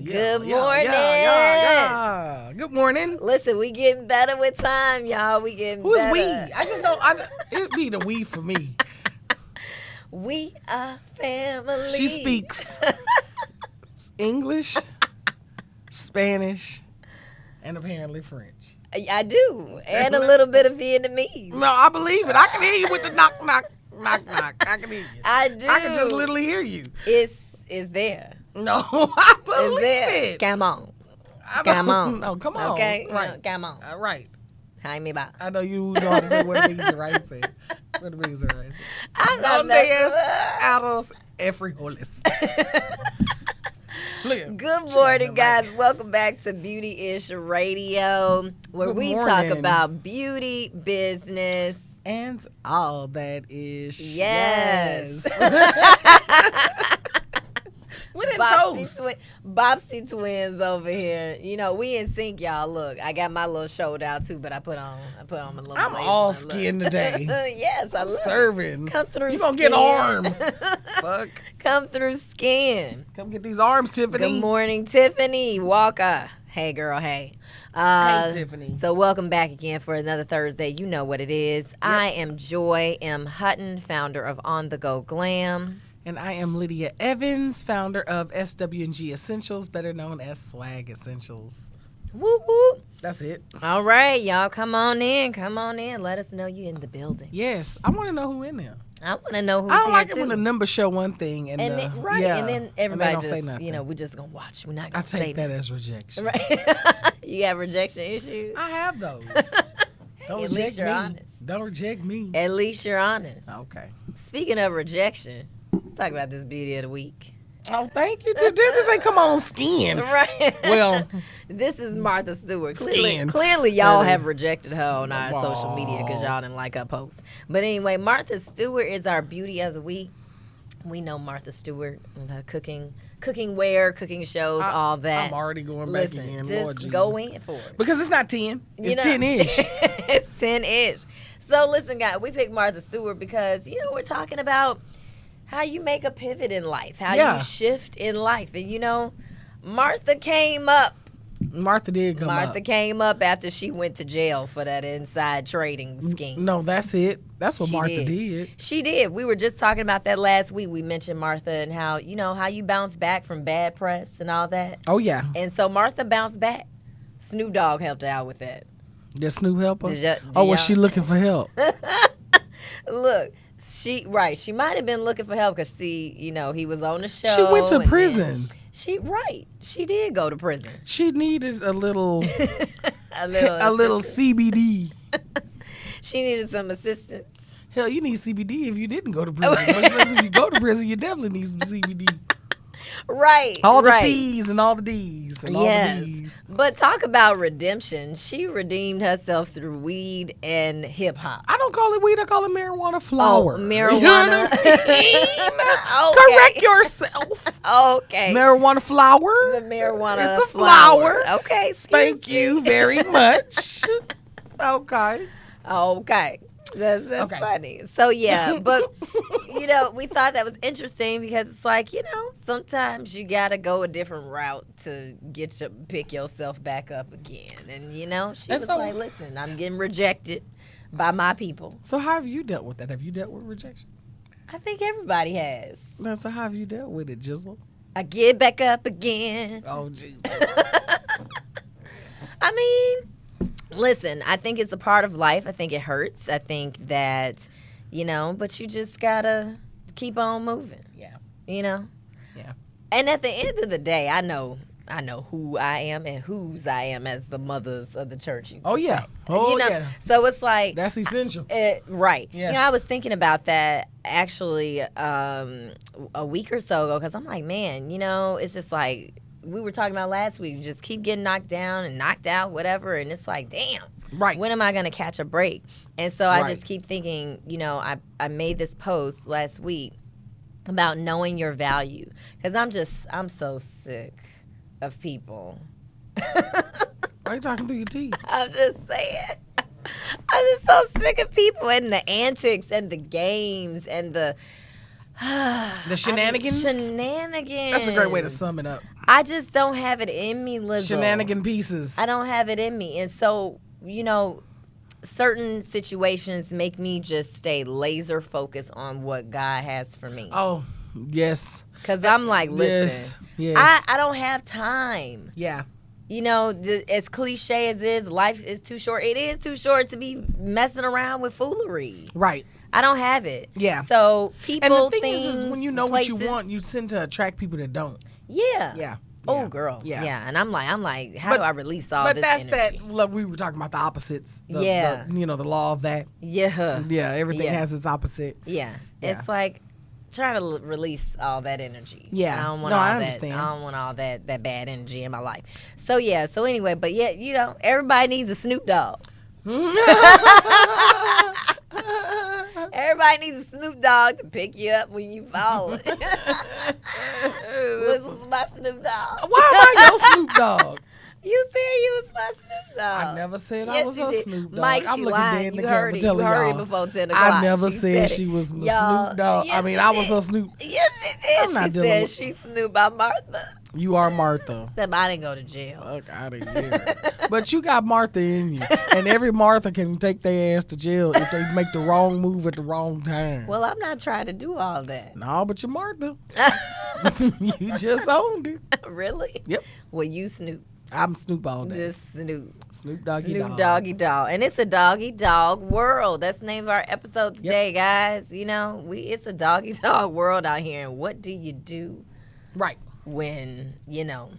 Good morning. Good morning. Listen, we getting better with time, y'all. We getting Who's better. we? I just know it'd be the we for me. We are family. She speaks English, Spanish, and apparently French. I do, and a little bit of Vietnamese. No, I believe it. I can hear you with the knock, knock, knock, knock. I can hear you. I do. I can just literally hear you. It's there. No, I believe It's there. it. Come on. Come on. No, come on. Okay? Right. No, come on. Right. Hang me back. I know you know how to say what it means, right? What it means, right? I'm not Arroz frijoles. Good morning, guys. Welcome back to Beautyish Radio, where Good we morning. talk about beauty, business, and all that is. Yes. With a toast. Bobsy twins over here. You know, we in sync, y'all. Look, I got my little shoulder out too, but I put on my little. I'm blazer. all skin today. Yes, I I'm look. serving. Come through. You gonna skin. get arms? Fuck. Come through skin. Come get these arms, Tiffany. Good morning, Tiffany Walker. Hey, girl. Hey. Hey, Tiffany. So welcome back again for another Thursday. You know what it is. Yep. I am Joy M. Hutton, founder of On The Go Glam. And I am Lydia Evans, founder of SW&G Essentials, better known as Swag Essentials. Woo woo. That's it. All right, y'all, come on in. Come on in. Let us know you in the building. Yes, I want to know who in there. I want to know who's I don't here like too. it when the numbers show one thing and then, and then everybody don't just, say nothing. you know, we're just gonna watch. We're not I gonna say take that nothing. as rejection. Right? You got rejection issues. I have those. Don't At reject least you're me. honest. Don't reject me. At least you're honest. Okay. Speaking of rejection, let's talk about this beauty of the week. Oh, thank you. Tiffany say, come on, skin. Right. Well, this is Martha Stewart. Skin. Clearly y'all Early. have rejected her on our social media because y'all didn't like her posts. But anyway, Martha Stewart is our beauty of the week. We know Martha Stewart with her cooking wear, cooking shows, all that. I'm already going Listen, back in. just Lord Jesus. go in for it. Because it's not 10. It's You know, 10-ish. It's 10-ish. So listen, guys, we picked Martha Stewart because, you know, we're talking about how you make a pivot in life, how you shift in life. And, you know, Martha came up. Martha did come up. Martha came up after she went to jail for that inside trading scheme. No, that's it. That's what She Martha did. She did. We were just talking about that last week. We mentioned Martha and how, you know, how you bounce back from bad press and all that. Oh, yeah. And so Martha bounced back. Snoop Dogg helped her out with that. Did Snoop help her? Did was y'all- she looking for help? Look, she might have been looking for help because you know, he was on the show. She went to and then prison. She did go to prison. She needed a little a little CBD. She needed some assistance. Hell, you need CBD if you didn't go to prison. But if you go to prison, you definitely need some CBD. Right. All the right. C's and all the D's and all the B's. But talk about redemption. She redeemed herself through weed and hip hop. I don't call it weed. I call it marijuana flower. Oh, marijuana. You know what I mean? Okay. Correct yourself. Okay. Marijuana flower. The marijuana It's a flower. Okay. Thank you very much. Okay. Okay. That's Okay. funny. So, yeah, but, you know, we thought that was interesting because it's like, you know, sometimes you got to go a different route to pick yourself back up again. And, you know, she was like, listen, I'm getting rejected by my people. So how have you dealt with that? Have you dealt with rejection? I think everybody has. No, so how have you dealt with it, Jizzle? I get back up again. Oh, Jesus. I mean, listen, I think it's a part of life. I think it hurts. I think that, you know, but you just gotta keep on moving. Yeah. You know? Yeah. And at the end of the day, I know who I am and whose I am as the mothers of the church. Oh, yeah. Oh, you know? yeah. So it's like... That's essential. Right. Yeah. You know, I was thinking about that actually a week or so ago because I'm like, man, you know, it's just like we were talking about last week. You just keep getting knocked down and knocked out, whatever. And it's like, damn. Right. When am I going to catch a break? And so I Right. just keep thinking, you know, I made this post last week about knowing your value because I'm so sick of people. Why are you talking through your teeth? I'm just saying. I'm just so sick of people and the antics and the games and the shenanigans. Shenanigans. That's a great way to sum it up. I just don't have it in me, Lizzo. Shenanigan pieces. I don't have it in me, and so you know, certain situations make me just stay laser focused on what God has for me. Oh, yes. Because I'm like, listen, Yes. I don't have time. Yeah. You know, as cliche as it is, life is too short. It is too short to be messing around with foolery. Right. I don't have it. Yeah. So people, And the thing things, is when you know places, what you want, you tend to attract people that don't. Yeah. Yeah. Oh, Yeah. girl. Yeah. Yeah. And I'm like, how do I release all But this that's energy? that. Look, we were talking about the opposites. Yeah. The law of that. Yeah. Yeah. Everything Yeah. has its opposite. Yeah. Yeah. It's like trying to release all that energy. Yeah. I don't want No, all I that. understand. I don't want all that bad energy in my life. So yeah. So anyway, but yeah, you know, everybody needs a Snoop Dogg. Everybody needs a Snoop Dogg to pick you up when you fall. This was my Snoop Dogg. Why am I your Snoop Dogg? You said you was my Snoop Dogg. I never said I Yes, was you a did. Snoop Dogg. Mike, I'm she looking lying. dead in the You camera heard it. telling You heard y'all. it before 10 o'clock. I never She said it. she was my Y'all, Snoop Dogg. yes, I mean, she I was did. a Snoop. Yes, she did. I'm not She dealing said with- she Snoop by Martha. You are Martha. Except I didn't go to jail. Fuck out of here. But you got Martha in you. And every Martha can take their ass to jail if they make the wrong move at the wrong time. Well, I'm not trying to do all that. No, but you're Martha. You just owned it. Really? Yep. Well, you Snoop. I'm Snoop all day. Just Snoop. Snoop Doggie Snoop Dog. Doggie Dog. And it's a Doggie Dog World. That's the name of our episode today, guys. You know, it's a Doggie Dog World out here. And what do you do Right. when, you know,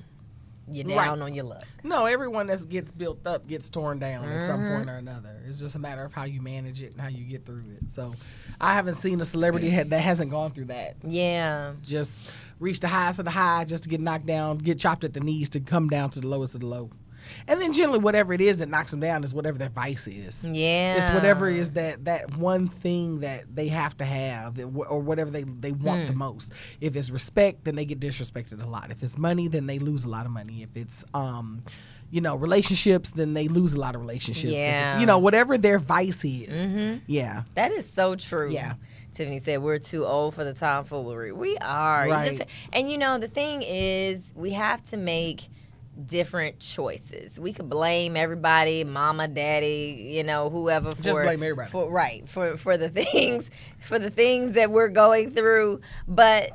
you're down on your luck? No, everyone that gets built up gets torn down at some point or another. It's just a matter of how you manage it and how you get through it. So I haven't seen a celebrity that hasn't gone through that. Yeah. Just reach the highest of the high just to get knocked down, get chopped at the knees to come down to the lowest of the low. And then generally whatever it is that knocks them down is whatever their vice is. Yeah. It's whatever is that one thing that they have to have or whatever they want the most. If it's respect, then they get disrespected a lot. If it's money, then they lose a lot of money. If it's relationships, then they lose a lot of relationships. Yeah. If it's, whatever their vice is. Yeah. That is so true. Yeah. Tiffany said we're too old for the tomfoolery. We are. Right. And the thing is, we have to make different choices. We could blame everybody, mama, daddy, whoever for Just blame everybody. For the things that we're going through. But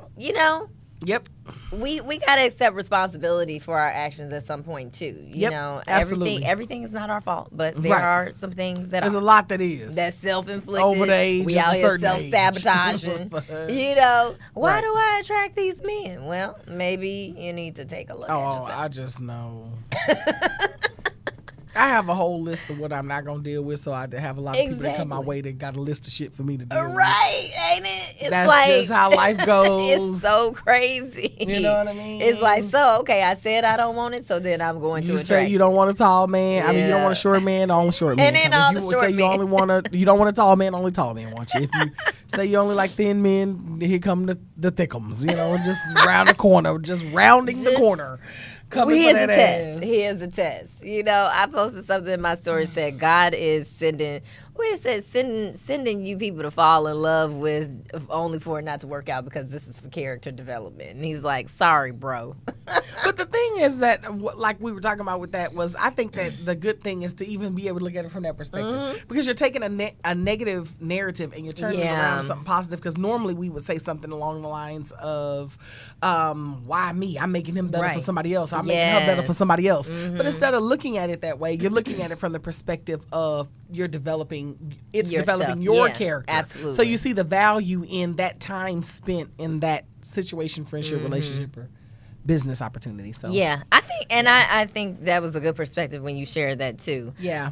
Yep. we gotta accept responsibility for our actions at some point too. You know, absolutely. everything is not our fault, but there Right. are some things that There's are. A lot that is. That's self-inflicted. Over the age we of out a here certain age. self-sabotaging. Why Right. do I attract these men? Well, maybe you need to take a look at yourself. I just know. I have a whole list of what I'm not gonna deal with, so I have a lot of people that come my Exactly. way that got a list of shit for me to deal with. Right, ain't it? It's That's like, just how life goes. It's so crazy. You know what I mean? It's like, okay, I said I don't want it, so then I'm going to You attract say you don't want a tall man. I mean, you don't want a short man, only short man. And then all the you short say you men. only want you don't want a tall man, only tall men want you. If you say you only like thin men, here come the thickums. Just round the corner, just rounding the corner. Coming Here's for the that test. ass. Here's the test. I posted something in my story said God is sending. Well, it says sending you people to fall in love with only for it not to work out because this is for character development. And he's like, sorry, bro. But the thing is that, like we were talking about with that, was I think that the good thing is to even be able to look at it from that perspective. Because you're taking a negative narrative and you're turning it around to something positive. Because normally we would say something along the lines of, why me? I'm making him better for somebody else. I'm making her better for somebody else. But instead of looking at it that way, you're looking at it from the perspective of you're developing Yourself. developing your Yeah, character. absolutely. So you see the value in that time spent in that situation, friendship, relationship, or business opportunity. So yeah, I think that was a good perspective when you shared that too. Yeah.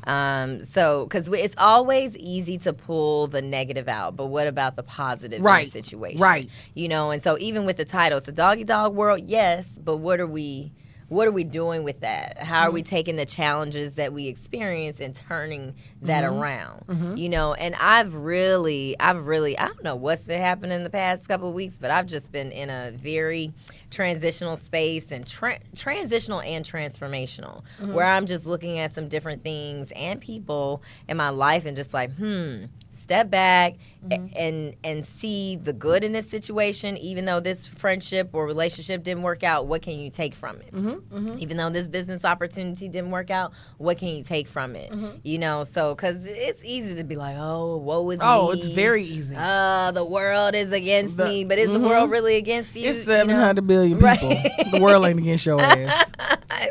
So because it's always easy to pull the negative out, but what about the positive in the Right. situation? Right. You know, and so even with the title, it's a Doggy Dog World, yes, but what are we doing with that? How are we taking the challenges that we experience and turning that around? You know, and I've really, I don't know what's been happening in the past couple of weeks, but I've just been in a very transitional space and transitional and transformational, where I'm just looking at some different things and people in my life and just like, step back and see the good in this situation. Even though this friendship or relationship didn't work out, what can you take from it? Even though this business opportunity didn't work out, what can you take from it? You know, so because it's easy to be like, oh, woe is me. Oh, it's very easy. The world is against me, but is the world really against you? It's 700 billion people. The world ain't against your ass.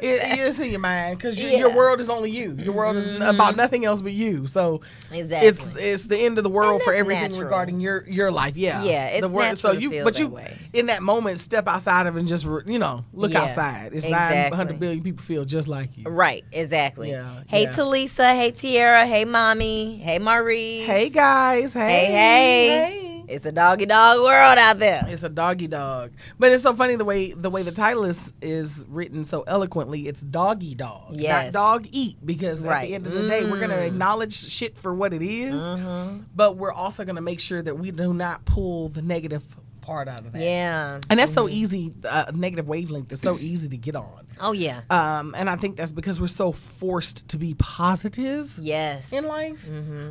It's in your mind because your world is only you. Your world is about nothing else but you. So Exactly. it's the end of the world for everything natural. regarding your life. Yeah, it's the world. natural So to feel but that way. in that moment, step outside of it and just look Yeah, outside. It's exactly. 900 billion people feel just like you. Right, exactly. Yeah, Hey, yeah. Talisa. Hey, Tiara. Hey, Mommy. Hey, Marie. Hey guys. Hey. Hey. It's a doggy dog world out there. It's a doggy dog, but it's so funny the way the title is written so eloquently. It's doggy dog, Yes. not dog eat, because at Right. the end of the day, we're gonna acknowledge shit for what it is, but we're also gonna make sure that we do not pull the negative part out of that. Yeah. And that's so easy. Negative wavelength is so easy to get on. Oh, yeah. And I think that's because we're so forced to be positive Yes. in life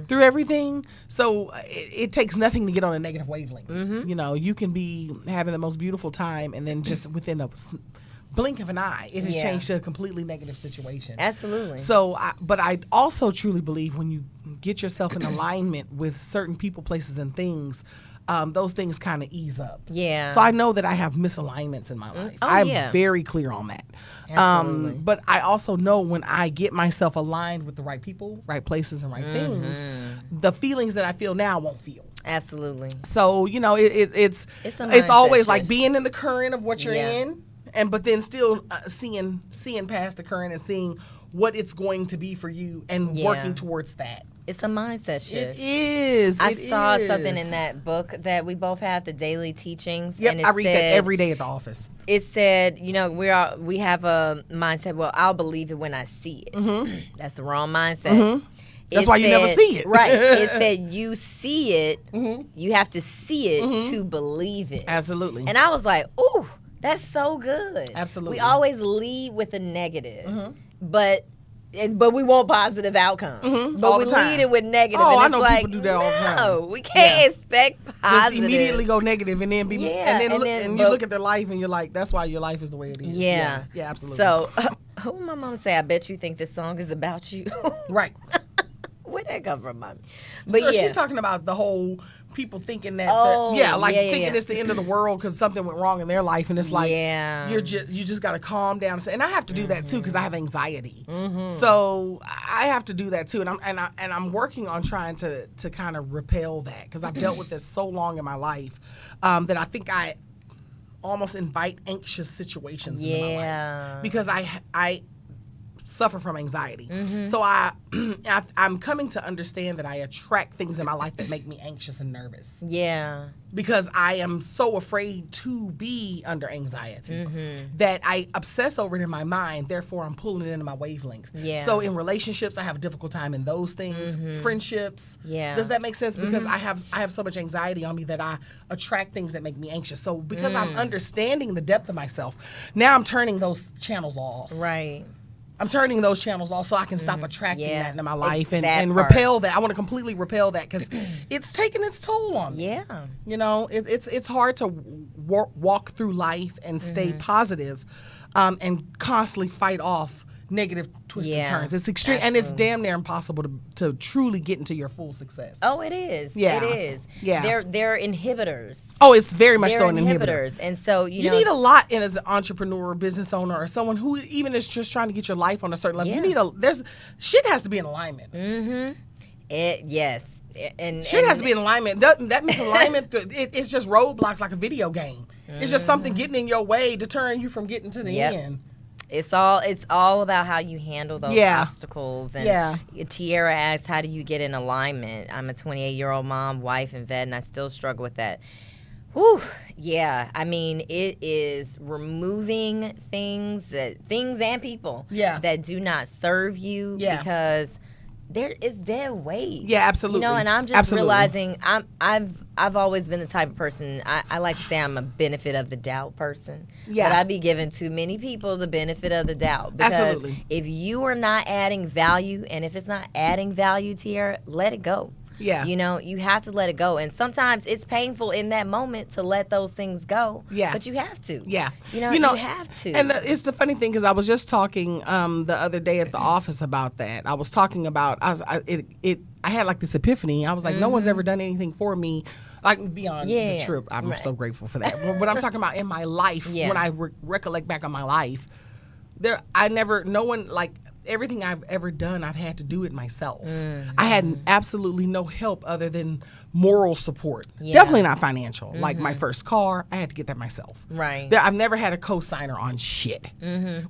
through everything. So it takes nothing to get on a negative wavelength. You know, you can be having the most beautiful time, and then just within a blink of an eye, it has changed to a completely negative situation. Absolutely. So, but I also truly believe when you get yourself in alignment with certain people, places, and things, those things kind of ease up. Yeah. So I know that I have misalignments in my life. Oh, I'm yeah. very clear on that. Absolutely. But I also know when I get myself aligned with the right people, right places, and right things, the feelings that I feel now I won't feel. Absolutely. So it's a mindset always shift. like being in the current of what you're Yeah. in, but then still seeing past the current and seeing what it's going to be for you and Yeah. working towards that. It's a mindset shift. It is. I It saw is. something in that book that we both have, the daily teachings. Yep, and it I read that said- every day at the office. It said, we have a mindset. Well, I'll believe it when I see it. That's the wrong mindset. That's why you never see it. Right. It said you see it. You have to see it to believe it. Absolutely. And I was like, ooh, that's so good. Absolutely. We always lead with a negative, but we want positive outcomes. But All we the time. lead it with negative. Oh, and I it's know like, people do that all the time. No, we can't expect Just positive. immediately go negative and then be Yeah, and you look at their life and you're like, that's why your life is the way it is. Yeah. Yeah, absolutely. So, who would my mom say? I bet you think this song is about you. right. Where'd that come from, Mommy? But So yeah. she's talking about the whole people thinking that, Yeah, thinking yeah. it's the end of the world because something went wrong in their life, and it's like Yeah. you just got to calm down. And I have to do that too because I have anxiety. So I have to do that too, and I'm working on trying to kind of repel that because I've dealt with this so long in my life that I think I almost invite anxious situations into my life because I suffer from anxiety. So I'm coming to understand that I attract things in my life that make me anxious and nervous Yeah. because I am so afraid to be under anxiety that I obsess over it in my mind. Therefore, I'm pulling it into my wavelength. Yeah. So in relationships, I have a difficult time in those things. Friendships. Yeah. Does that make sense? Because I have so much anxiety on me that I attract things that make me anxious. So because I'm understanding the depth of myself, now I'm turning those channels off. Right. I'm turning those channels off so I can stop attracting Yeah. that into my life That and part. repel that. I want to completely repel that because it's taking its toll on me. Yeah. You know, it's hard to walk through life and stay positive and constantly fight off negative twists and turns. It's extreme and it's damn near impossible to truly get into your full success. Oh, it is. Yeah. It is. Yeah. They're inhibitors. Oh, it's very much They're so an inhibitor. inhibitors. And so, You need a lot in as an entrepreneur, business owner, or someone who even is just trying to get your life on a certain level. Yeah. You need shit has to be in alignment. Yes. Shit has to be in alignment. That misalignment, it's just roadblocks like a video game. It's just something getting in your way, deterring you from getting to the end. It's all about how you handle those obstacles. And Tierra asks, how do you get in alignment? I'm a 28-year-old mom, wife, and vet, and I still struggle with that. Whew, yeah. I mean, it is removing things and people that do not serve you because there is dead weight. Yeah, absolutely. And I'm just realizing I've always been the type of person, I like to say I'm a benefit of the doubt person. Yeah. But I be giving too many people the benefit of the doubt. Because if you are not adding value, and if it's not adding value to you, let it go. Yeah. You have to let it go. And sometimes it's painful in that moment to let those things go. Yeah. But you have to. Yeah. You have to. And it's the funny thing, because I was just talking the other day at the office about that. I was talking about, I had like this epiphany. I was like, no one's ever done anything for me. Like beyond the trip. I'm so grateful for that. But I'm talking about in my life, when I recollect back on my life, no one, like, everything I've ever done, I've had to do it myself. I had absolutely no help other than moral support. Definitely not financial. Like my first car, I had to get that myself. Right. I've never had a co-signer on shit.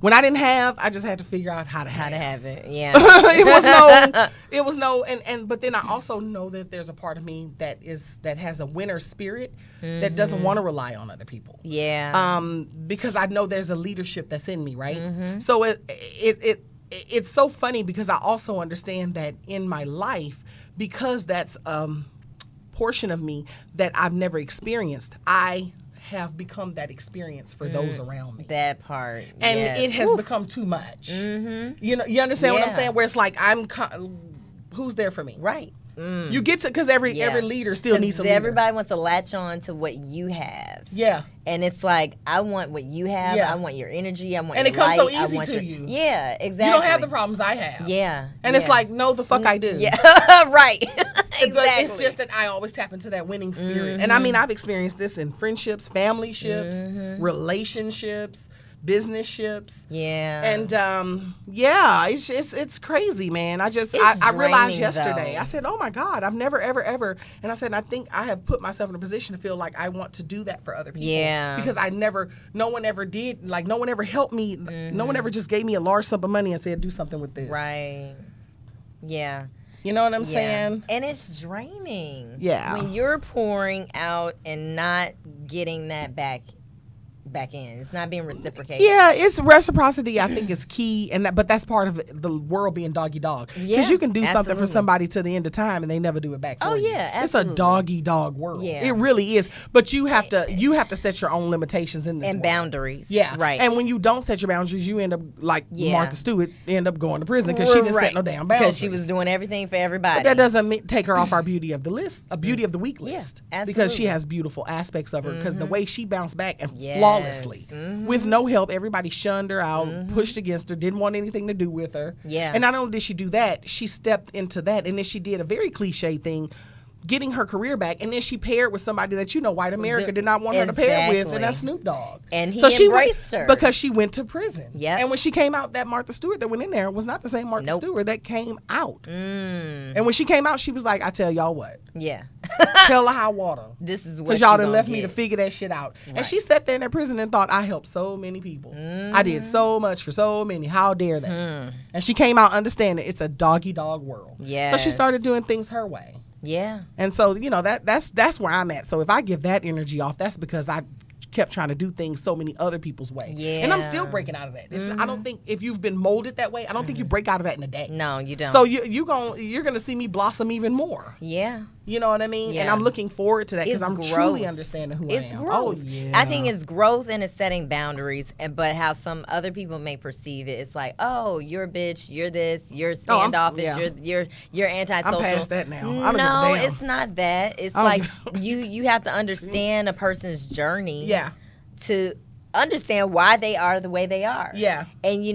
When I didn't have, I just had to figure out how to have it. Yeah. it was no, but then I also know that there's a part of me that has a winner spirit that doesn't want to rely on other people. Yeah. Because I know there's a leadership that's in me, right? So it's so funny, because I also understand that in my life, because that's portion of me that I've never experienced, I have become that experience for those around me. That part. And it has become too much. You understand what I'm saying? Where it's like, who's there for me? Right. You get to, because every leader still needs a leader. Everybody wants to latch on to what you have. Yeah. And it's like, I want what you have. I want your energy. I want your light. And it comes so easy to you. Yeah, exactly. You don't have the problems I have. Yeah. And it's like, no, the fuck I do. Yeah. Right. Exactly. But it's just that I always tap into that winning spirit. And I mean, I've experienced this in friendships, family ships, relationships, business ships. Yeah. And it's crazy, man. I realized yesterday, though. I said, oh my God, I've never, ever. And I said, I think I have put myself in a position to feel like I want to do that for other people. Yeah. Because no one ever did, like, no one ever helped me. No one ever just gave me a large sum of money and said, do something with this. Right. Yeah. You know what I'm saying? And it's draining. Yeah. When you're pouring out and not getting that back in. It's not being reciprocated. Yeah, it's reciprocity, I think, is key, but that's part of the world being doggy dog. Because you can do something for somebody to the end of time and they never do it back for you. Yeah, absolutely. It's a doggy dog world. Yeah. It really is. But you have to set your own limitations in this and world. Boundaries. Yeah. Right. And when you don't set your boundaries, you end up like Martha Stewart, end up going to prison because she didn't set no damn boundaries. Because she was doing everything for everybody. But that doesn't take her off our beauty of the list, a beauty of the week list. Absolutely. Because she has beautiful aspects of her, because the way she bounced back and flawlessly. With no help, everybody shunned her out, pushed against her, didn't want anything to do with her. Yeah. And not only did she do that, she stepped into that, and then she did a very cliche thing, getting her career back, and then she paired with somebody that white America did not want her to pair with, and that's Snoop Dogg. And he embraced her because she went to prison. Yeah. And when she came out, that Martha Stewart that went in there was not the same Martha Stewart that came out. And when she came out, she was like, "I tell y'all what, tell her high water. This is what because y'all done left me to figure that shit out." Right. And she sat there in that prison and thought, "I helped so many people. I did so much for so many. How dare they?" And she came out understanding it's a doggy dog world. Yeah. So she started doing things her way. Yeah. And so, that's where I'm at. So if I give that energy off, that's because I kept trying to do things so many other people's way. Yeah. And I'm still breaking out of that. I don't think if you've been molded that way, I don't think you break out of that in a day. No, you don't. So you're going to see me blossom even more. Yeah. You know what I mean? Yeah. And I'm looking forward to that because I'm truly understanding who I am. Growth. Oh, yeah. I think it's growth and it's setting boundaries, but how some other people may perceive it. It's like, oh, you're a bitch, you're this, you're standoffish, you're antisocial. I'm past that now. No, it's not that. It's like you have to understand a person's journey to understand why they are the way they are. Yeah. And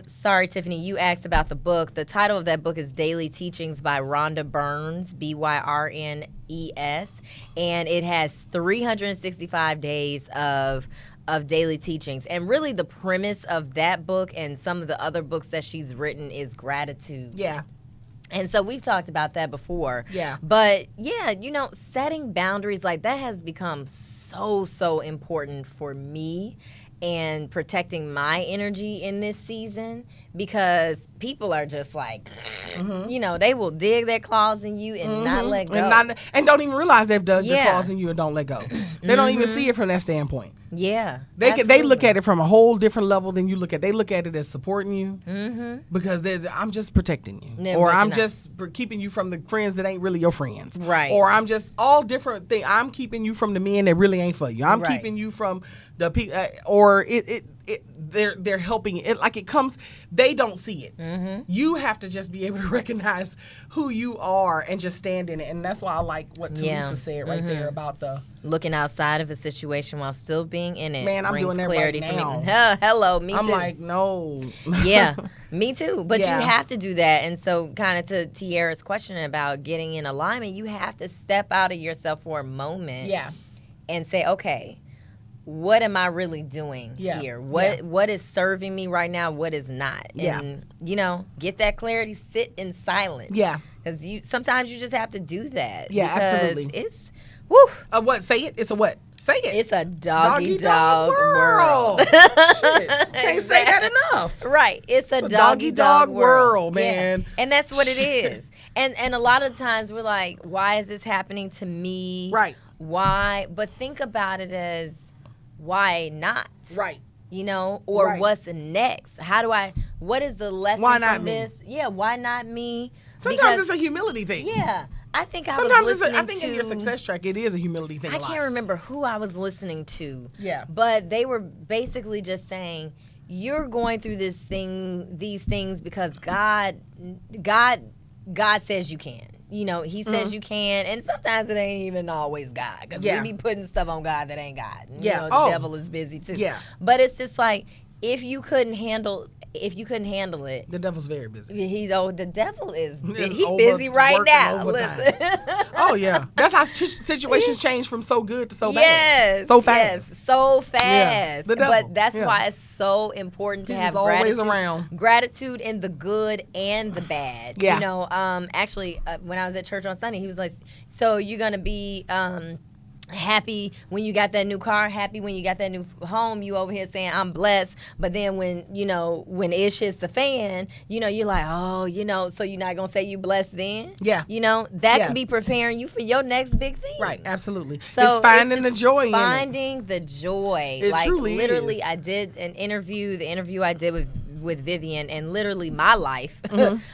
sorry, Tiffany, you asked about the book. The title of that book is Daily Teachings by Rhonda Burns, Byrnes, and it has 365 days of daily teachings. And really the premise of that book and some of the other books that she's written is gratitude. Yeah. And so we've talked about that before. Yeah. But yeah, setting boundaries like that has become so important for me and protecting my energy in this season, because people are just like, they will dig their claws in you and not let go. And don't even realize they've dug their claws in you and don't let go. They don't even see it from that standpoint. Yeah. They look at it from a whole different level than you look at. They look at it as supporting you because I'm just protecting you. No, or but I'm you're just keeping you from the friends that ain't really your friends. Right. Or I'm just all different things. I'm keeping you from the men that really ain't for you. I'm keeping you from the people, or they're helping it. Like it comes, they don't see it. You have to just be able to recognize who you are and just stand in it. And that's why I like what Teresa said right there about the looking outside of a situation while still being in it. Man, I'm doing that right now. Hello, me too. I'm like, no. Yeah, me too. But you have to do that. And so kind of to Tiara's question about getting in alignment, you have to step out of yourself for a moment. Yeah. And say, okay, what am I really doing here? What is serving me right now? What is not? And, get that clarity, sit in silence. Yeah. Because sometimes you just have to do that. Yeah, absolutely. It's, woo. What? Say it? It's a what? Say it. It's a doggy dog world. Shit. Can't say that enough. Right. It's a doggy dog world, man. Yeah. And that's what it is. And a lot of times we're like, why is this happening to me? Right. Why? But think about it as, why not? Right. Or what's next? What is the lesson from this? Me? Yeah, why not me? Sometimes it's a humility thing. Yeah. I think I think in your success track, it is a humility thing. I can't remember who I was listening to. Yeah. But they were basically just saying, you're going through these things because God says you can. He says you can, and sometimes it ain't even always God, because we be putting stuff on God that ain't God. And, the devil is busy too. Yeah. But it's just like, if you couldn't handle it, the devil's very busy. The devil is busy right now. Oh yeah, that's how situations change from so good to so bad. Yes, so fast. Yes, so fast. Yeah, the devil. But that's why it's so important to have always around. Gratitude in the good and the bad. Yeah. Actually, when I was at church on Sunday, he was like, "So you're gonna be." Happy when you got that new car, happy when you got that new home, you over here saying I'm blessed, but then when ish hits the fan, you're like, so you're not gonna say you blessed then? Yeah. That could be preparing you for your next big thing. Right, absolutely. So it's finding the joy in it. Finding the joy. It truly literally is. I did an interview, the interview I did with Vivian, and literally my life,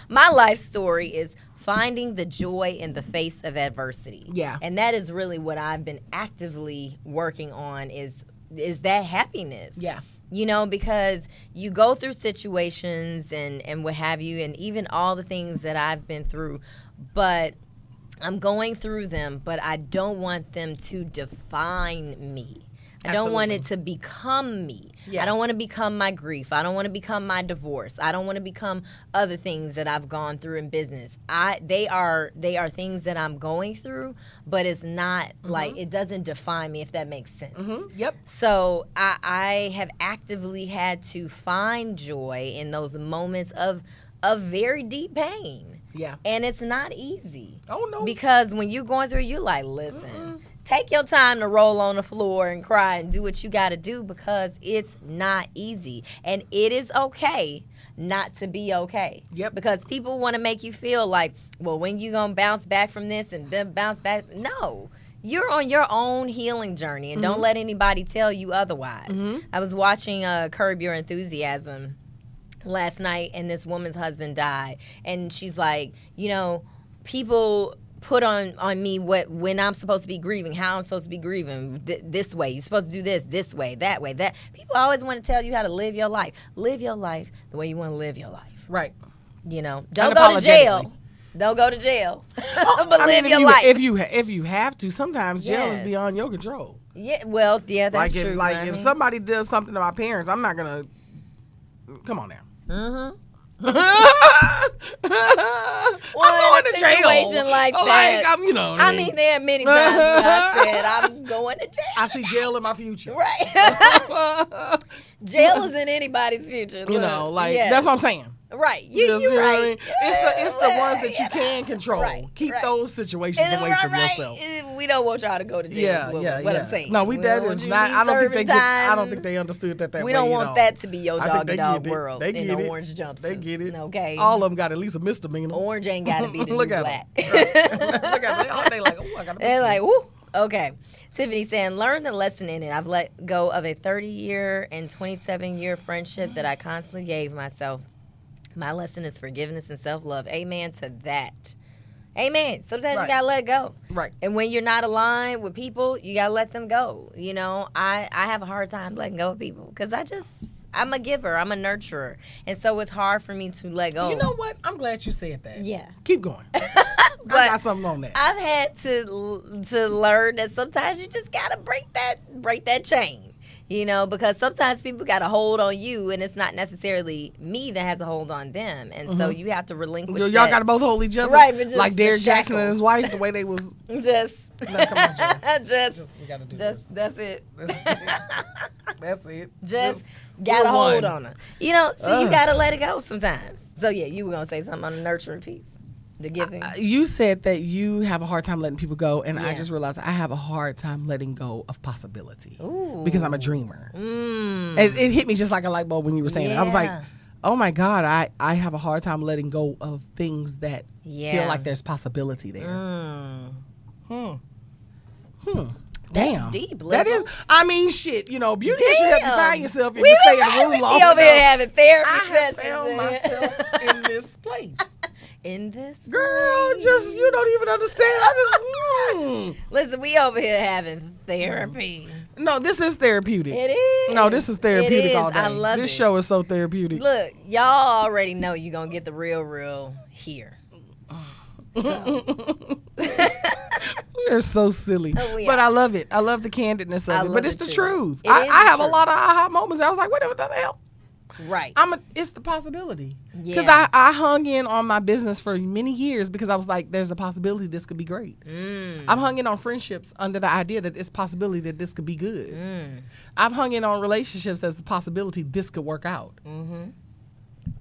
my life story is finding the joy in the face of adversity. Yeah. And that is really what I've been actively working on is that happiness. Yeah. Because you go through situations and what have you, and even all the things that I've been through, but I'm going through them, but I don't want them to define me. I don't want it to become me. Yeah. I don't want to become my grief. I don't want to become my divorce. I don't want to become other things that I've gone through in business. They are things that I'm going through, but it's not like, it doesn't define me, if that makes sense. Yep. So I have actively had to find joy in those moments of very deep pain. Yeah. And it's not easy. Oh, no. Because when you're going through, you're like, listen, take your time to roll on the floor and cry and do what you got to do, because it's not easy. And it is okay not to be okay. Yep. Because people want to make you feel like, well, when you going to bounce back from this and then bounce back? No. You're on your own healing journey, and don't let anybody tell you otherwise. I was watching Curb Your Enthusiasm last night, and this woman's husband died, and she's like, people put on me when I'm supposed to be grieving, how I'm supposed to be grieving, this way, you're supposed to do this way, that way, that. People always want to tell you how to live your life the way you want to live your life. Right. Don't go to jail. Don't go to jail. But live your life. If you have to, sometimes jail is beyond your control. Yeah, well, yeah, that's true. If somebody does something to my parents, I'm not gonna. Come on now. Well, I'm going to jail. Like that. I mean, there are many times when I said I'm going to jail. I see jail in my future. Right. Jail is in anybody's future. That's what I'm saying. Right. You're know what I right. mean? It's the ones that you can control. Right, Keep right. those situations away from yourself. We don't want y'all to go to jail. Yeah, is what I'm saying. No, We that don't is want you to not. be I don't think serving they. I don't time. think they understood that way. We don't want that to be your I think Doggie they Dog get it. World They in get an it. orange jumpsuit. They get it. Okay. All of them got at least a misdemeanor. Orange ain't got to be the Look new at black. them. Look at them. They like, oh, I got a They're misdemeanor. like, woo. Okay. Tiffany saying, learn the lesson in it. I've let go of a 30-year and 27-year friendship that I constantly gave myself. My lesson is forgiveness and self-love. Amen to that. Amen. Sometimes you got to let go. Right. And when you're not aligned with people, you got to let them go. You know, I have a hard time letting go of people because I'm a giver. I'm a nurturer. And so it's hard for me to let go. You know what? I'm glad you said that. Yeah. Keep going. I got something on that. I've had to learn that sometimes you just gotta break that chain, you know, because sometimes people gotta hold on you, and it's not necessarily me that has a hold on them, and so you have to relinquish. Y'all gotta both hold each other, right? But just like Derek Jackson and shackles. his wife, the way they was. Just. No, come on, Joe. just we gotta do just this. that's it. That's it. Just gotta we're hold one. on her. You know, so you gotta let it go sometimes. So yeah, you were gonna say something on the nurturing piece. The giving. You said that you have a hard time letting people go, and I Yeah. just realized I have a hard time letting go of possibility. Ooh. Because I'm a dreamer. Mm. It hit me just like a light bulb when you were saying it. I was like, Yeah. oh my God, I have a hard time letting go of things that Yeah. feel like there's possibility there. Mm. Damn. deep, That Lizzo. is, I mean, shit, you know, beauty should help you find yourself if We you stay in were the room right. long We over here enough. having therapy I have sessions found in- myself in this place. in this Girl, place. just, you don't even understand. I just, Listen, we over here having therapy. No, this is therapeutic. It is. No, this is therapeutic It is. all day. I love this it. show is so therapeutic. Look, y'all already know you're going to get the real here. So. We're so silly. Oh, we But are. I love it. I love the candidness of I it. love But it's it the too. truth. It I is have the a lot of aha moments. I was like, what the hell? Right. It's the possibility. Because Yeah. I hung in on my business for many years because I was like, there's a possibility this could be great. I've hung in on friendships under the idea that it's possibility that this could be good. I've hung in on relationships as the possibility this could work out.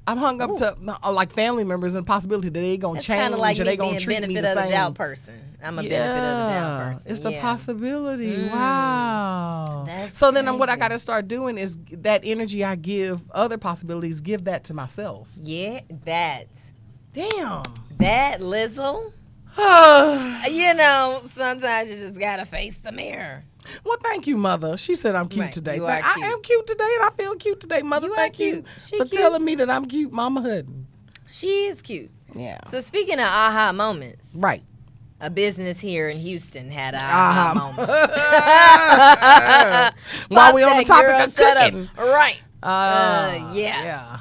I've hung up to like family members and the possibility that they gonna It's change kind of like or me they gonna being treat me benefit the of the same. doubt person. I'm a benefit of the doubt person. It's the Yeah. possibility. Wow. That's so then what I crazy. got to start doing is that energy I give other possibilities, give that to myself. Yeah, that Damn. Lizzo. You know, sometimes you just gotta face the mirror. Well, thank you, Mother. She said I'm cute Right, today. you are I cute. am cute today, and I feel cute today, Mother. You are Thank cute. you She for cute. telling me that I'm cute, Mama Hutton. She is cute. Yeah. So speaking of aha moments, Right. a business here in Houston had an Uh-huh. aha moment. While we on the Pop that, topic girl, of shut up. cooking. Right. Yeah. Yeah.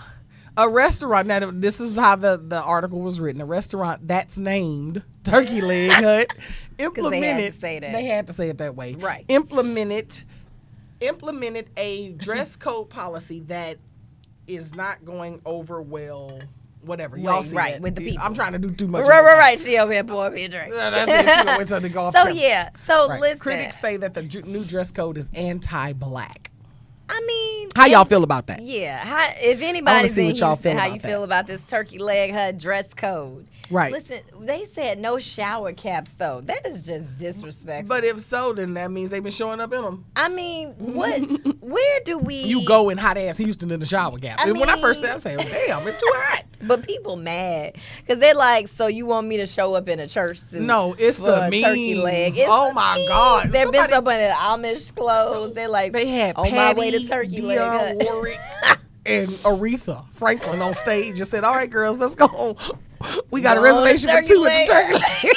A restaurant. Now, this is how the article was written. A restaurant that's named Turkey Leg Hut implemented. to say that. They had to say it that way. Right. Implemented a dress code policy that is not going over well. Whatever. Y'all see right, that. with the people. I'm trying to do too much. Right. She over here pouring me a drink. That's it. She gonna wait till they go off So camera. yeah. So Right. listen. Critics say that the new dress code is anti-black. I mean, How y'all feel about that? Yeah. If anybody's see in what y'all Houston, feel how about you that. feel about this turkey leg hut dress code? Right. Listen, they said no shower caps though. That is just disrespectful. But if so, then that means they've been showing up in them. I mean, what? Where do we? You go in hot ass Houston in the shower gap. I And when I first mean- said, I said, oh, damn, it's too hot. But people mad because they're like, so you want me to show up in a church suit? No, it's for the a turkey leg? memes. It's Oh the my memes. God. They've been Somebody- up in Amish clothes. They're like, They had on Patty, my way to turkey leg. Dionne hut. Warwick, and Aretha Franklin on stage and said, all right, girls, let's go. We got a Go on, reservation for turkey two leg. at the turkey leg.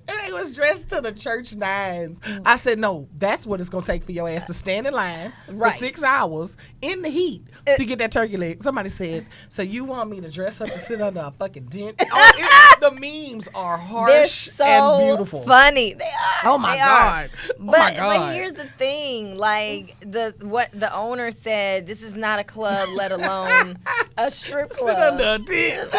And they was dressed to the church nines. I said, no, that's what it's going to take for your ass to stand in line Right. for 6 hours in the heat to get that turkey leg. Somebody said, so you want me to dress up to sit under a fucking tent? The memes are They're harsh so and beautiful. funny. They are. Oh my They are. God. Oh But, my God. but here's the thing, like what the owner said, this is not a club, let alone a strip Sit club. under a tent.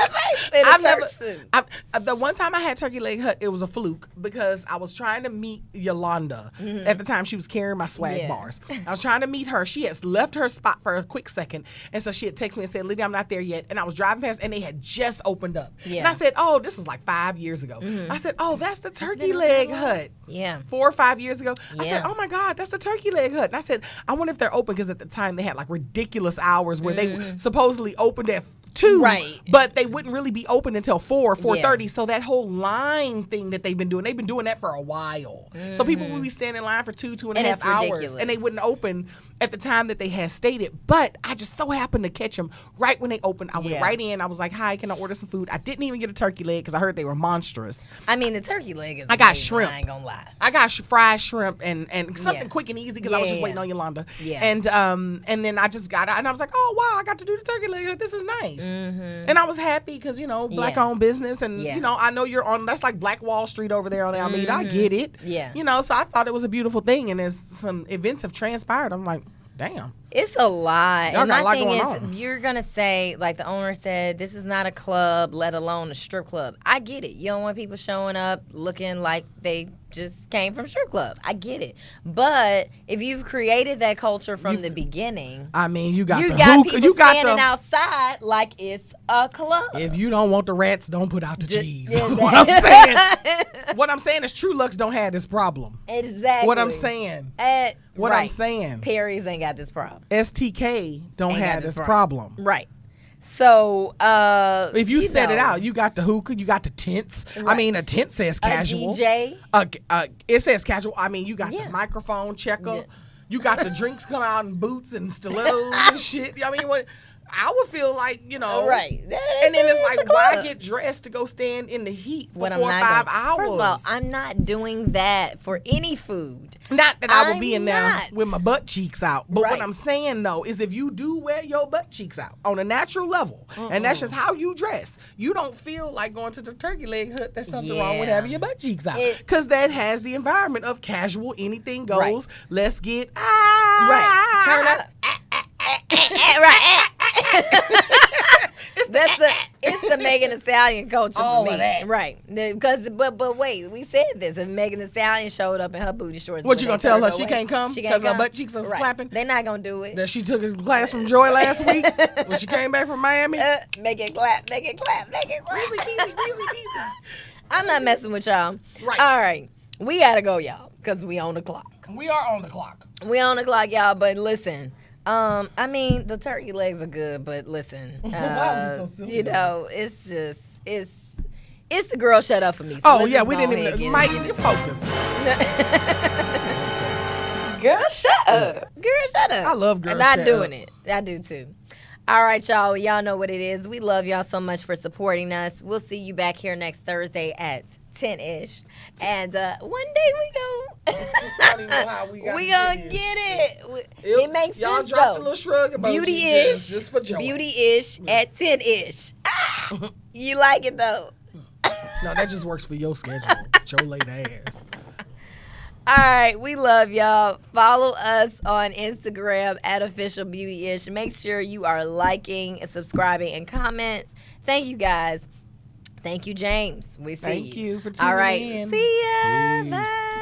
In a I've church never. suit. The one time I had turkey leg hut, it was a fluke. because I was trying to meet Yolanda. At the time, she was carrying my swag bars. I was trying to meet her. She had left her spot for a quick second, and so she had texted me and said, Lydia, I'm not there yet. And I was driving past, and they had just opened up. And I said, oh, this was like 5 years ago. I said, oh, that's the turkey leg hut. 4 or 5 years ago. I said, oh my God, that's the turkey leg hut. And I said, I wonder if they're open, because at the time they had like ridiculous hours where they supposedly opened at 2, but they wouldn't really be open until 4:30. So that whole line thing that they've been doing that for a while. So people would be standing in line for 2.5 hours, ridiculous. And they wouldn't open at the time that they had stated. But I just so happened to catch them right when they opened. I went right in. I was like, hi, can I order some food? I didn't even get a turkey leg because I heard they were monstrous. I mean, the turkey leg is I got shrimp. I ain't gonna lie. I got fried shrimp and something quick and easy, because I was just waiting on Yolanda. And then I just got it, and I was like, oh wow, I got to do the turkey leg. This is nice. And I was happy because, black owned business, and I know you're on, that's like Black Wall Street over there on Alameda. I get it. So I thought it was a beautiful thing, and as some events have transpired, I'm like, damn. It's a lot. Y'all and got a lot my thing going is, on. you're going to say, like the owner said, this is not a club, let alone a strip club. I get it. You don't want people showing up looking like they just came from strip club. I get it. But if you've created that culture from the beginning, I mean, you got people standing outside like it's a club. If you don't want the rats, don't put out the cheese. What I'm saying. What I'm saying is True Lux don't have this problem. Exactly. What I'm saying. I'm saying. Perry's ain't got this problem. STK don't have this problem. Right. So, if you set it out, you got the hookah, you got the tents. Right. I mean, a tent says casual. A DJ. It says casual. I mean, you got the microphone checker. Yeah. You got the drinks come out in boots and stilettos and shit. I mean, what? I would feel like, right. And then it's like, why get dressed to go stand in the heat for 4 or 5 hours? First of all, I'm not doing that for any food. Not that I would be in there with my butt cheeks out. But what I'm saying, though, is if you do wear your butt cheeks out on a natural level, and that's just how you dress, you don't feel like going to the turkey leg hut. There's something wrong with having your butt cheeks out. Because that has the environment of casual, anything goes, let's get, turn up. Right. It's the Megan Thee Stallion culture all for me. Of that. Right. Because but wait, we said this. If Megan Thee Stallion showed up in her booty shorts, what you gonna tell her? She can't come because her butt cheeks are clapping? They're not gonna do it. That she took a class from Joy last week when she came back from Miami. Make it clap, make it clap, make it clap. Easy. I'm not messing with y'all. Right. All right. We gotta go, y'all, because we on the clock. We are on the clock. We on the clock, y'all, but listen. I mean, the turkey legs are good, but listen, so silly, it's just, it's the girl shut up for me. So we didn't even, Mike, you focus. Girl, shut up. I love girl shut up. And I'm doing it. I do too. All right, y'all. Y'all know what it is. We love y'all so much for supporting us. We'll see you back here next Thursday at 10-ish. And one day we gonna get it. It makes y'all sense, dropped though. a little shrug emoji beautyish, just for joy. Beautyish at 10-ish. You like it though? No, that just works for your schedule. Your late ass. All right, we love y'all. Follow us on Instagram at Official Beautyish. Make sure you are liking and subscribing and comments. Thank you guys. Thank you, James. We see you. Thank you for tuning in. All right, see ya. Peace. Bye.